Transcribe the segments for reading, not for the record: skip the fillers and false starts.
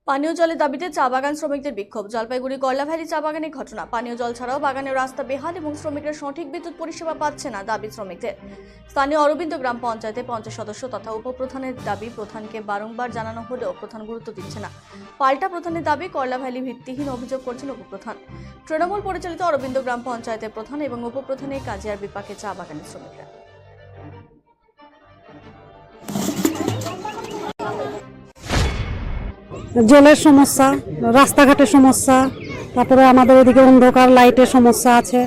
পানীয় জলের দাবিতে চা বাগান শ্রমিকদের বিক্ষোভ। জলপাইগুড়ি কয়লাভ্যালি চা বাগানের ঘটনা। পানীয় জল ছাড়াও বাগানের রাস্তা বেহাল এবং শ্রমিকরা সঠিক বিদ্যুৎ পরিষেবা পাচ্ছে না, দাবি শ্রমিকদের। স্থানীয় অরবিন্দ গ্রাম পঞ্চায়েতে 50 সদস্য তথা উপপ্রধানের দাবি প্রধানকে বারংবার জানানো হলেও প্রধান গুরুত্ব দিচ্ছে না। পাল্টা প্রধানের দাবি কয়লাভ্যালি ভিত্তিহীন অভিযোগ করছেন উপপ্রধান। তৃণমূল পরিচালিত অরবিন্দ গ্রাম পঞ্চায়েতের প্রধান এবং উপপ্রধানের কাজে আর বিপাকে চা বাগানের শ্রমিকরা। জলের সমস্যা, রাস্তাঘাটের সমস্যা, তারপরে আমাদের এদিকে অন্ধকার লাইটের সমস্যা আছে,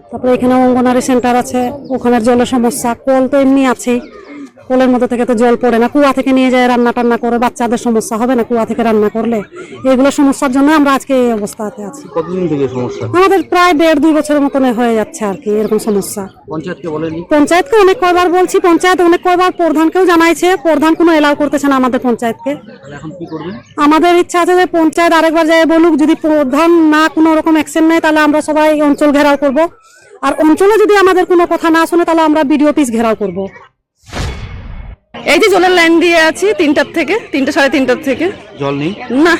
তারপরে এখানে অঙ্গনারী সেন্টার আছে, ওখানের জলের সমস্যা। কল তো এমনি আছেই, কলের মধ্যে থেকে তো জল পড়ে না, কুয়া থেকে নিয়ে যায় রান্না টান্না করে, বাচ্চাদের সমস্যা হবে না কুয়া থেকে রান্না করলে। এগুলো সমস্যার জন্য আমরা আজকে এই অবস্থাতে আছি। কতদিন থেকে সমস্যা? আমাদের প্রায় 1.5-2 বছরের মতন হয়ে যাচ্ছে আর কি এরকম সমস্যা। পঞ্চায়েতকে বলেনি? পঞ্চায়েতকে অনেক কয়বার বলছি, পঞ্চায়েত অনেক কয়বার প্রধানকেও জানাইছে, প্রধান কোনো এলাও করতেছে না আমাদের পঞ্চায়েতকে। এখন কি করবেন? আমাদের ইচ্ছা আছে যে পঞ্চায়েত আরেকবার যায় বলুক, যদি প্রধান না কোনো রকম অ্যাকশন নেয় তাহলে আমরা সবাই অঞ্চল ঘেরাও করব, আর অঞ্চলে যদি আমাদের কোনো কথা না শুনে তাহলে আমরা বিডিও অফিস ঘেরাও করব। এই যে জলের লাইন দিয়ে আছি 3টার থেকে, 3টা সাড়ে 3টার থেকে। জল নেই? না,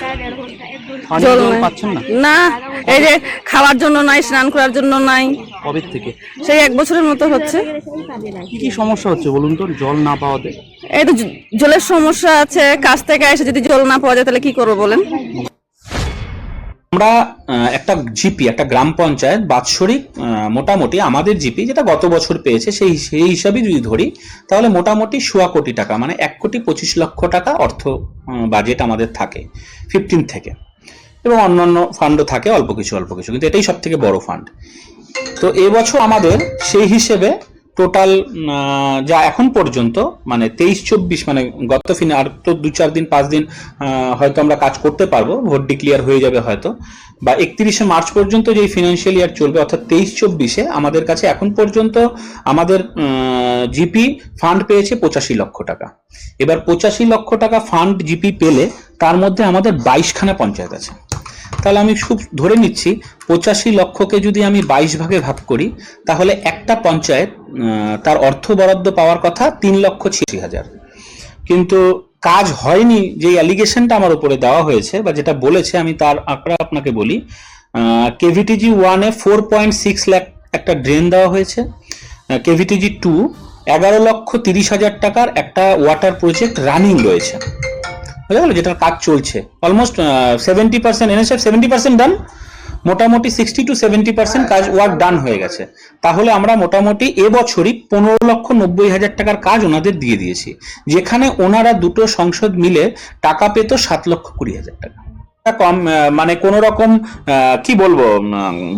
জল নাই। পাচ্ছেন না? না, এই যে খাওয়ার জন্য নাই, স্নান করার জন্য নাই। কবে থেকে? সেই 1 বছরের মতো হচ্ছে। কি কি সমস্যা হচ্ছে বলুন তো জল না পাওয়াতে? এই তো জলের সমস্যা আছে, কাছ থেকে এসে যদি জল না পাওয়া যায় তাহলে কি করবো বলেন। আমরা একটা জিপি, একটা গ্রাম পঞ্চায়েত বাৎসরিক মোটামুটি আমাদের জিপি যেটা গত বছর পেয়েছে সেই হিসাবে যদি ধরি তাহলে মোটামুটি 1.25 কোটি টাকা, মানে 1,25,00,000 টাকা অর্থ বাজেট আমাদের থাকে 15 থেকে, এবং অন্যান্য ফান্ডও থাকে অল্প কিছু, কিন্তু এটাই সব থেকে বড় ফান্ড। তো এবছর আমাদের সেই হিসেবে টোটাল যা এখন পর্যন্ত মানে 23-24 মানে গত আর তো 2-4 দিন 5 দিন হয়তো আমরা কাজ করতে পারবো, ভোট ডিক্লিয়ার হয়ে যাবে হয়তো, বা 31শে মার্চ পর্যন্ত যেই ফিনান্সিয়াল ইয়ার চলবে অর্থাৎ 23-24-এ আমাদের কাছে এখন পর্যন্ত আমাদের জিপি ফান্ড পেয়েছে 85 লক্ষ টাকা। এবার 85 লক্ষ টাকা ফান্ড জিপি পেলে তার মধ্যে আমাদের 22খানা পঞ্চায়েত আছে। তাহলে আমি খুব ধরে নিচ্ছি 85 লক্ষকে যদি আমি 22 ভাগে ভাগ করি তাহলে একটা পঞ্চায়েত তার অর্থ বরাদ্দ পাওয়ার কথা 3,86,000, কিন্তু কাজ হয়নি। যে অ্যালিগেশনটা আমার উপরে দেওয়া হয়েছে বা যেটা বলেছে আমি তার আঁকড়া আপনাকে বলি। কেভিটিজি 1-এ 4.6 লাখ একটা ড্রেন দেওয়া হয়েছে। কেভিটিজি 2 11,30,000 টাকার একটা ওয়াটার প্রজেক্ট রানিং রয়েছে, বুঝা গেল, যেটার কাজ চলছে। অলমোস্ট 70% এনএসএফ 70% ডান, মোটামুটি 60 to 70% কাজ ওয়ার্ক ডান হয়ে গেছে। তাহলে আমরা মোটামুটি এবছরই 15,90,000 টাকার কাজ ওনাদের দিয়ে দিয়েছি, যেখানে ওনারা দুটো সংসদ মিলে টাকা পেত 7,20,000 টাকা। কম মানে কোন রকম কি বলবো,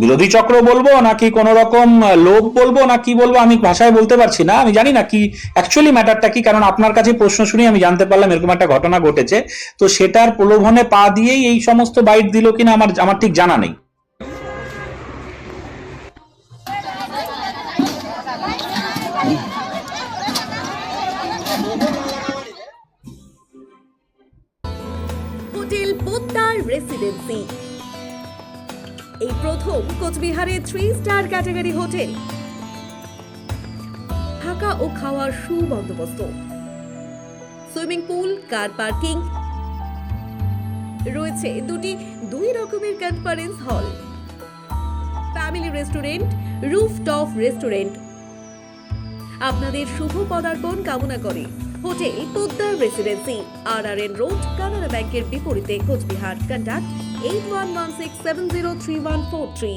বিরোধী চক্র বলবো নাকি কোন রকম লোভ বলবো না কি বলবো আমি ভাষায় বলতে পারছি না। আমি জানি না কি অ্যাকচুয়ালি ম্যাটারটা কি, কারণ আপনার কাছে প্রশ্ন শুনে আমি জানতে পারলাম এরকম একটা ঘটনা ঘটেছে। তো সেটার প্রলোভনে পা দিয়েই এই সমস্ত বাইট দিল কিনা আমার ঠিক জানা নেই। হোটেল পোদ্দার রেসিডেন্সি এই প্রথম কোচবিহারে 3 স্টার ক্যাটাগরি হোটেল। থাকা ও খাওয়ার সুবন্দোবস্ত, সুইমিং পুল, কার পার্কিং, রয়েছে 2 রকমের conference hall, family restaurant, rooftop restaurant. আপনাদের শুভ পদার্পণ কামনা করে hotel Poddar residency, RRN road, কানাড়া ব্যাংকের বিপরীতে, কোচবিহার। কন্ট্যাক্ট 8116703143।